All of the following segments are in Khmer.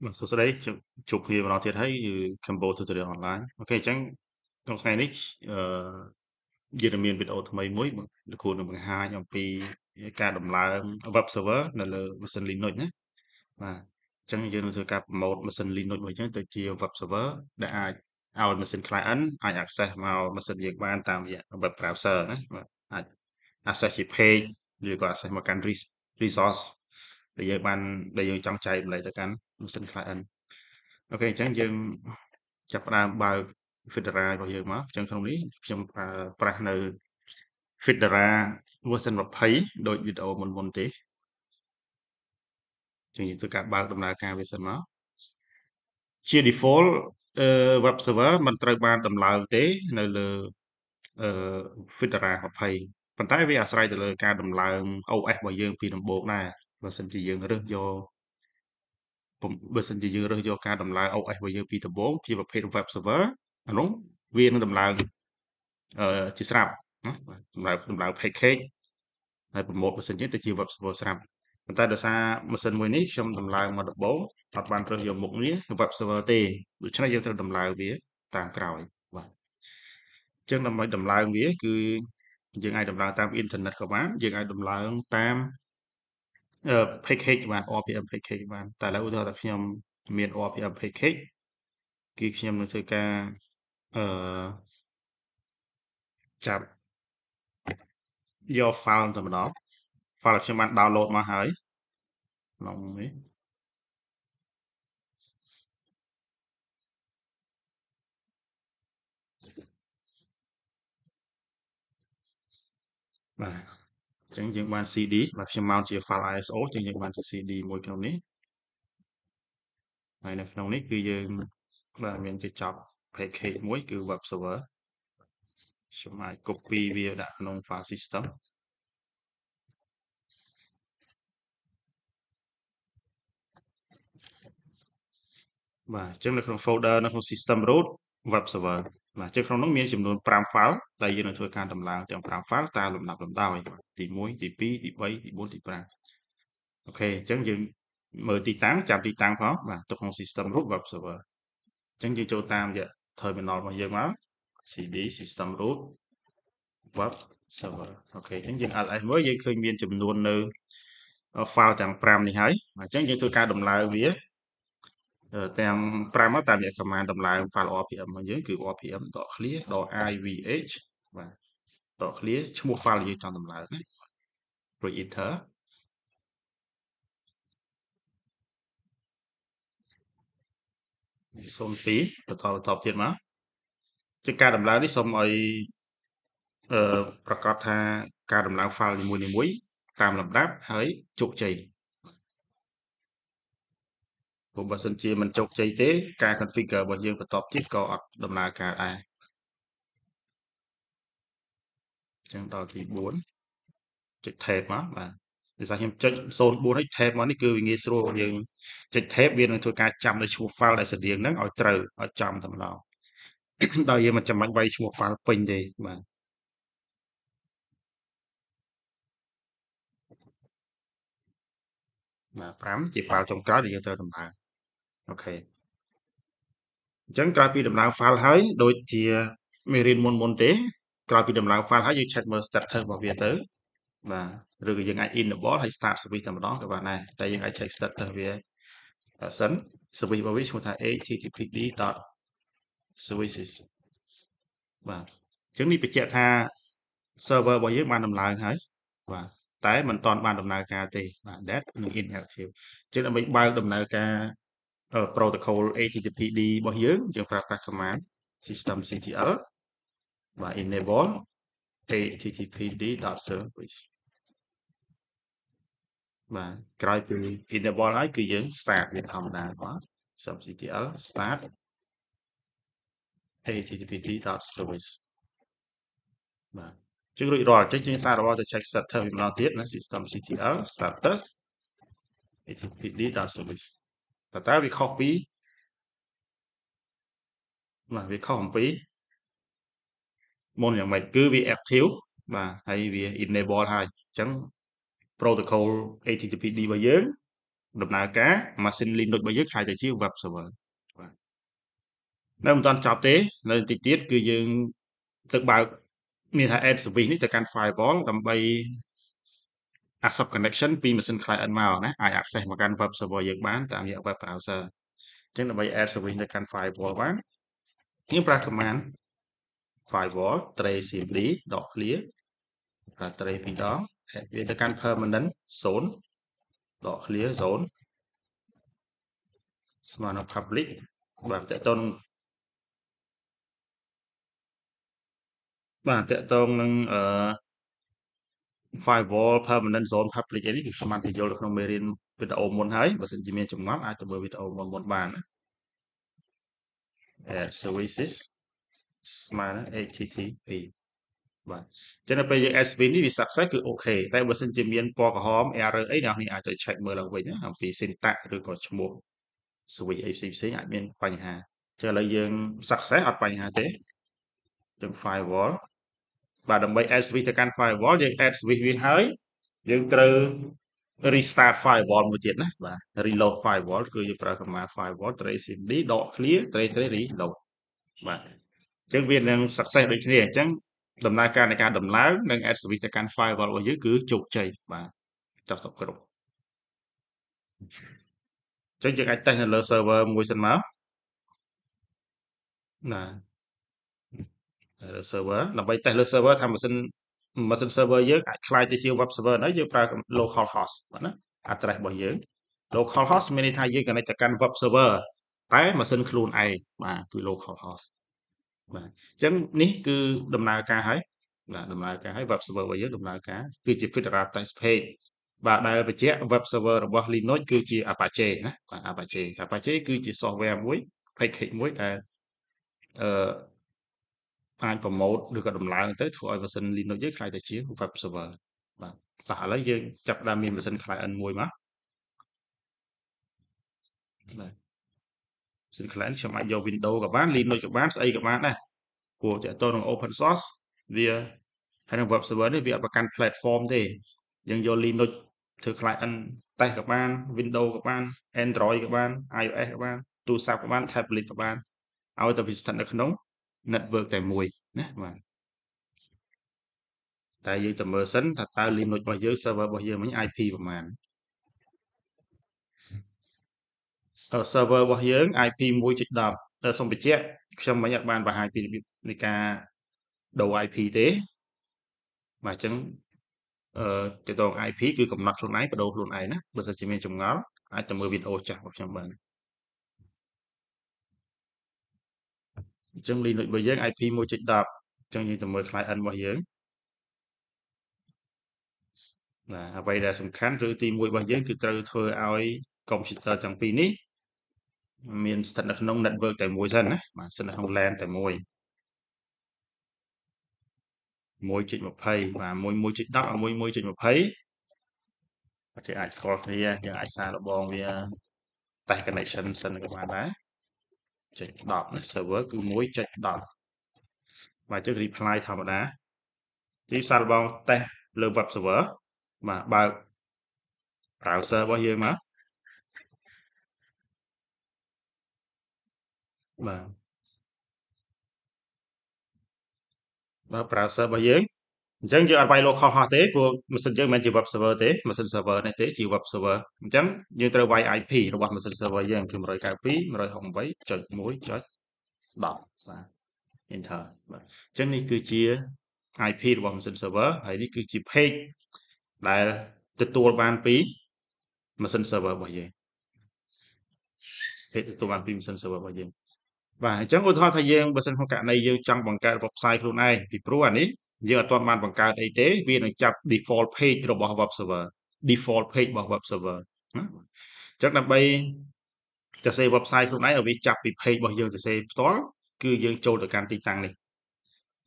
Vâng,សួស្តីជួបគ្នាម្ដងទៀតហើយគឺ Cambodia Tutorial Online អូខេអញ្ចឹងក្នុងថ្ងៃនេះអឺយើងនឹងមានវីដេអូថ្មីមួយលោកគ្រូនឹងបង្ហាញអំពីការដំឡើង web server នៅលើម៉ាស៊ីន Linux ណាបាទអញ្ចឹងយើងនឹងធ្វើការ promote ម៉ាស៊ីន Linux មួយអញ្ចឹងទៅជា web server ដែលអាចឲ្យម៉ាស៊ីន client អាច access មកម៉ាស៊ីនយើងបានតាមរយៈ web browser ណាបាទអាច access ជា page ឬក៏ access មកកាន់ resource ដែលយើងចង់ចែកម្លែកទៅកាន់ម៉ាស៊ីន client អូខេអញ្ចឹងយើងចាប់ផ្ដើមបើក Fedora របស់យើងមកអញ្ចឹងក្នុងនេះខ្ញុំប្រើប្រាស់នៅ Fedora version 20ដូចវីដេអូមុនទេអញ្ចឹងយើងធ្វើការបើកដំណើរការវាសិនមកជា default web server មិនត្រូវបានដំឡើងទេនៅលើអឺ Fedora 20ប៉ុន្តែវាអាស្រ័យទៅលើការដំឡើង OS របស់យើងពីដំបូងដែរបើសិនជាយើងរើសយកការដំឡើង OS របស់យើងពីដំបូងជាប្រភេទ web server អានោះវានឹងដំឡើងជាស្រាប់ណាដំឡើង package ហើយប្រម៉ូទម៉ាស៊ីនយើងទៅជា web server ស្រាប់ប៉ុន្តែដោយសារម៉ាស៊ីនមួយនេះខ្ញុំដំឡើងមកដំបូងអត់បានរើសយកមុខនេះ web server ទេដូច្នេះយើងត្រូវដំឡើងវាតាមក្រោយបាទអញ្ចឹងដើម្បីដំឡើងវាគឺយើងអាចដំឡើងតាមអ៊ីនធឺណិតក៏បានយើងអាចដំឡើងតាមpackage បាន RPM package បានតែឥឡូវឧទាហរណ៍ថាខ្ញុំមាន RPM package គឺខ្ញុំនឹងធ្វើការអឺចាប់យក file តែម្ដង file ដែលខ្ញុំបាន download មកហើយក្នុងនេះបាទអញ្ចឹងយើងបាន CD បាទខ្ញុំ mount ជា file ISO អញ្ចឹងយើងបានជា CD មួយក្នុងនេះហើយនៅក្នុងនេះគឺយើងបាទមានកញ្ចប់ package មួយគឺ web server ខ្ញុំអាច copy វាដាក់ក្នុង file system បាទអញ្ចឹងនៅក្នុង folder នៅក្នុង system root web server បាទអញ្ចឹងក្នុងនោះមានចំនួន5 file ដែលយើងនឹងធ្វើការដំឡើងទាំង5 file តាមលំដាប់លំដោយទី1ទី2ទី3ទី4ទី5អូខេអញ្ចឹងយើងមើលទីតាំងចាំទីតាំងផងបាទទៅក្នុង system root web server អញ្ចឹងយើងចូលតាមរយៈ terminal របស់យើងមក cd system root web server អូខេអញ្ចឹងយើង ls មើលយើងឃើញមានចំនួននៅ file ទាំង5នេះហើយអញ្ចឹងយើងធ្វើការដំឡើងវាទាំង5មកតាមរយៈ command ដំឡើង file RPM របស់យើងគឺ rpm.clear.ivh បាទ .clear ឈ្មោះ file ដែលយើងចង់ដំឡើងណារួច enter 02បន្តទៀតមកជាការដំឡើងនេះសូមឲ្យប្រកាសថាការដំឡើង file នីមួយៗតាមលំដាប់ហើយជោគជ័យព្រោះបើសិនជាមិនជោគជ័យទេការ configure របស់យើងបន្តទៀតក៏អត់ដំណើរការដែរអញ្ចឹងដល់ទី4ចុច tab មកបាទដោយសារខ្ញុំចុច04ហើយ tab មកនេះគឺវាងាយស្រួលយើងចុច tab វានឹងធ្វើការចាំនៅឈ្មោះ file ដែលស្រដៀងហ្នឹងឲ្យត្រូវឲ្យចំតែម្ដងដោយយើងមិនចាំបាច់វាយឈ្មោះ file ពេញទេបាទ5ជា file ចុងក្រោយដែលយើងត្រូវដំឡើងអូខេអញ្ចឹងក្រោយពីដំឡើង file ហើយដូចជាមេរៀនមុនទេក្រោយពីដំឡើង file ហើយយើង check មើល status របស់វាទៅបាទឬក៏យើងអាច enable ហើយ start service តែម្ដងក៏បានដែរតែយើងអាច check status វាសិន service របស់វាឈ្មោះថា httpd.services បាទអញ្ចឹងនេះបញ្ជាក់ថា server របស់យើងបានដំឡើងហើយបាទតែមិនទាន់បានដំណើរការទេបាទ that និង inactive អញ្ចឹងដើម្បីបើកដំណើរការ protocol HTTPD របស់យើងប្រើប្រាស់ command systemctl បាទ enable httpd.service បាទក្រោយពី enable ហើយគឺយើង start វាធម្មតាបាទ subctl start httpd.service បាទជាងរួចរាល់អញ្ចឹងជាងសាររបស់ទៅ check status ម្ដងទៀតណា systemctl status httpd.service តើវាខុសពីបាទវាខុសអំពីមុនយ៉ាងម៉េចគឺវា active បាទហើយវា enable ហើយអញ្ចឹង protocol HTTPD របស់យើង ដំណើរការ machine Linux របស់យើងខ្លាយទៅជា web server បាទនៅមិនទាន់ចប់ទេនៅបន្តិចទៀតគឺយើងទៅបើកមានថា add service នេះទៅកាន់ firewall ដើម្បី accept connection ពី machine client មកណាអាច access មកកាន់ web server យើងបានតាមរយៈ web browser អញ្ចឹងដើម្បី add service ទៅកាន់ firewall បានយើងប្រើ command firewall trace cmd ដក clear ប្រើ trace ពីរដងវាទៅកាន់ permanent zone ដក clear zone ស្មើនឹង public បាទតកតងនឹង firewall permanent zone public នេះគឺខ្ញុំបានបញ្យល់នៅក្នុងមេរៀនវីដេអូមុនហើយបើសិនជាមានចម្ងល់អាចទៅមើលវីដេអូមុនបានណា services ស្មើនឹង http បាទអញ្ចឹងដល់ពេលយើង add service នេះវា success គឺអូខេតែបើសិនជាមានពណ៌ក្រហម error អីអ្នកនរអាចទៅ check មើលឡើងវិញណាអំពី syntax ឬក៏ឈ្មោះ switch អីផ្សេងអាចមានបញ្ហាចឹងឥឡូវយើង success អត់បញ្ហាទេយើង firewall បាទដើម្បី add switch ទៅកាន់ firewall យើង add switch វាហើយយើងត្រូវ restart firewall មួយទៀតណាបាទ reload firewall គឺយើងប្រើ command firewall trace cmd ដក clear trace reload បាទអញ្ចឹងវានឹង success ដូចគ្នាអញ្ចឹងដំណើរការនៃការដំឡើងនិង add switch ទៅកាន់ firewall របស់យើងគឺជោគជ័យបាទចាប់សពគ្រប់អញ្ចឹងយើងអាច test នៅលើ server មួយសិនមកណាលើ server ដើម្បី test លើ server ថាម៉ាស៊ីន server យើងអាចក្លាយទៅជា web server ហើយយើងប្រើ local host បាទណា address របស់យើង local host មានន័យថាយើង connect ទៅកាន់ web server តែម៉ាស៊ីនខ្លួនឯងបាទគឺ local host បាទអញ្ចឹងនេះគឺដំណើរការហើយបាទដំណើរការហើយ web server របស់យើងដំណើរការគឺជា Fedora Test Page បាទដែលបញ្ជាក់ web server របស់ Linux គឺជា Apache ណាបាទ Apache គឺជា software មួយ package មួយដែលអឺអាច promote ឬក៏ដំឡើងទៅធ្វើឲ្យម៉ាស៊ីន Linux យើងក្លាយទៅជា web server បាទតោះឥឡូវយើងចាប់ផ្ដើមមានម៉ាស៊ីន client មួយមកបាទម៉ាស៊ីន client ខ្ញុំអាចយក Windows ក៏បាន Linux ក៏បានស្អីក៏បានដែរព្រោះតើតទៅនឹង open source វាហើយនឹង web server នេះវាអត់ប្រកាន់ platform ទេយើងយក Linux ធ្វើ client តេស្តក៏បាន Windows ក៏បាន Android ក៏បាន iOS ក៏បានទូរស័ព្ទក៏បាន tablet ក៏បានឲ្យតែវាស្ថិតនៅក្នុង network តែមួយណាបាទតែយើងទៅមើលសិនថាតើ Linux របស់យើង server របស់យើងមិញ IP ប្រមាណserver របស់យើង IP 1.10តែសូមបញ្ជាក់ខ្ញុំមិញអត់បានបង្ហាញពីរបៀបនៃការដូរ IP ទេបាទអញ្ចឹងទៅតង IP គឺកំណត់ខ្លួនឯងបដូរខ្លួនឯងណាបើសិនជាមានចម្ងល់អាចទៅមើលវីដេអូចាស់របស់ខ្ញុំបានអញ្ចឹង Linux របស់យើង IP 1.10អញ្ចឹងយើងទៅមើល client របស់យើងបាទអ្វីដែលសំខាន់ឬទី1របស់យើងគឺត្រូវធ្វើឲ្យកុំព្យូទ័រទាំងពីរនេះមានស្ថិតនៅក្នុង network តែមួយសិនណាបាទស្ថិតនៅក្នុង LAN តែមួយ1.20បាទ1.10ឲ្យ1.20គេអាចស្គាល់គ្នាយើងអាចសារលបងវាតេស្ត connection សិនក៏បានដែរ0.10ណា server គឺ1.10បាទចុច reply ធម្មតាទីសារលបងតេស្តលើ web server បាទបើក browser របស់យើងមកបាទបើក browser របស់យើងអញ្ចឹងយើងអត់វាយ local host ទេព្រោះម៉ាស៊ីនយើងមិនមែនជា web server ទេម៉ាស៊ីន server នេះទេជា web server អញ្ចឹងយើងត្រូវវាយ IP របស់ម៉ាស៊ីន server យើងគឺ192.168.10បាទ enter បាទអញ្ចឹងនេះគឺជា IP របស់ម៉ាស៊ីន server ហើយនេះគឺជា page ដែលទទួលបានពីម៉ាស៊ីន server របស់យើង page ទទួលបានពីម៉ាស៊ីន server របស់យើងបាទអញ្ចឹងឧទាហរណ៍ថាយើងបើសិនក្នុងករណីយើងចង់បង្កើត website ខ្លួនឯងពីព្រោះអានេះយើងអត់ទាន់បានបង្កើតអីទេវានឹងចាប់ default page របស់ web server default page របស់ web server ណាអញ្ចឹងដើម្បីសរសេរ website ខ្លួនឯងឲ្យវាចាប់ពី page របស់យើងសរសេរផ្ទាល់គឺយើងចូលទៅកាន់ទីតាំងនេះ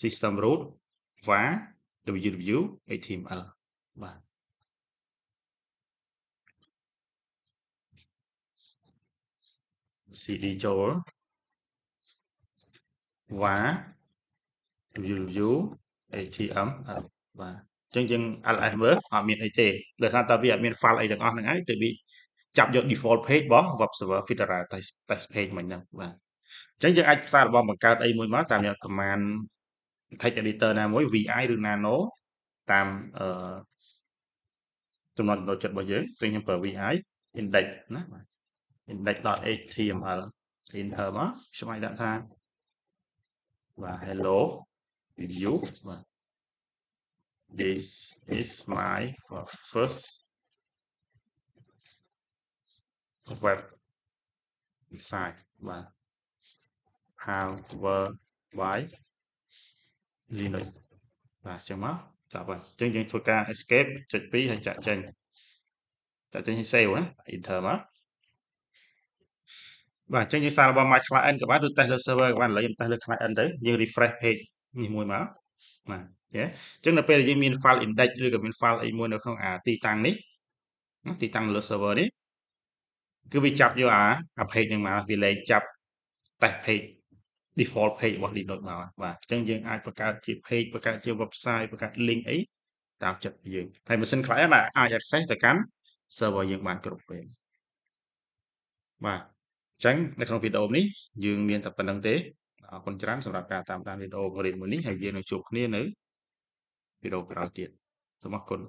system root var www html បាទ cd ចូល var www html បាទអញ្ចឹងយើង ls មើលអត់មានអីទេដោយសារតែវាអត់មាន file អីទាំងអស់ហ្នឹងឯងទៅវា ចាប់យក default page របស់ web server Fedora test page មិញហ្នឹងបាទអញ្ចឹងយើងអាចសាកល្បងបង្កើតអីមួយមកតាមយក command text editor ណាមួយ vi ឬ nano តាមចំណុចចូលចិត្តរបស់យើងซึ่งខ្ញុំប្រើ vi index ណាបាទ index.html enter មកខ្ញុំអាចដាក់ថាបាទ hello view បាទ this is my first web site បាទ powered by Linux បាទអញ្ចឹងមកចាប់ហើយអញ្ចឹងយើងធ្វើការ escape ចុច2ហើយចាក់ចេញឲ្យ save ណា enter មកបាទអញ្ចឹងយើងសាកល្បង my client ក៏បានឬ test លើ server ក៏បានឥឡូវយើង test លើ client ទៅយើង refresh page នេះមួយមកបាទអញ្ចឹងនៅពេលដែលយើងមាន file index ឬក៏មាន file អីមួយនៅក្នុងទីតាំងនេះទីតាំងលើ server នេះគឺវាចាប់យកអា page ហ្នឹងមកវាលែងចាប់ test page default page របស់ Linux មកបាទអញ្ចឹងយើងអាចបង្កើតជា page បង្កើតជា website បង្កើត link អីតាមចិត្តយើងហើយ machine client អាច access ទៅកាន់ server យើងបានគ្រប់ពេលបាទអញ្ចឹងនៅក្នុងវីដេអូនេះយើងមានតែប៉ុណ្្នឹងទេអរគុណច្រើនសម្រាប់ការតាមដានវីដេអូបង្រៀនមួយនេះហើយយើងនឹងជួបគ្នានៅវីដេអូក្រោយទៀតសូមអរគុណ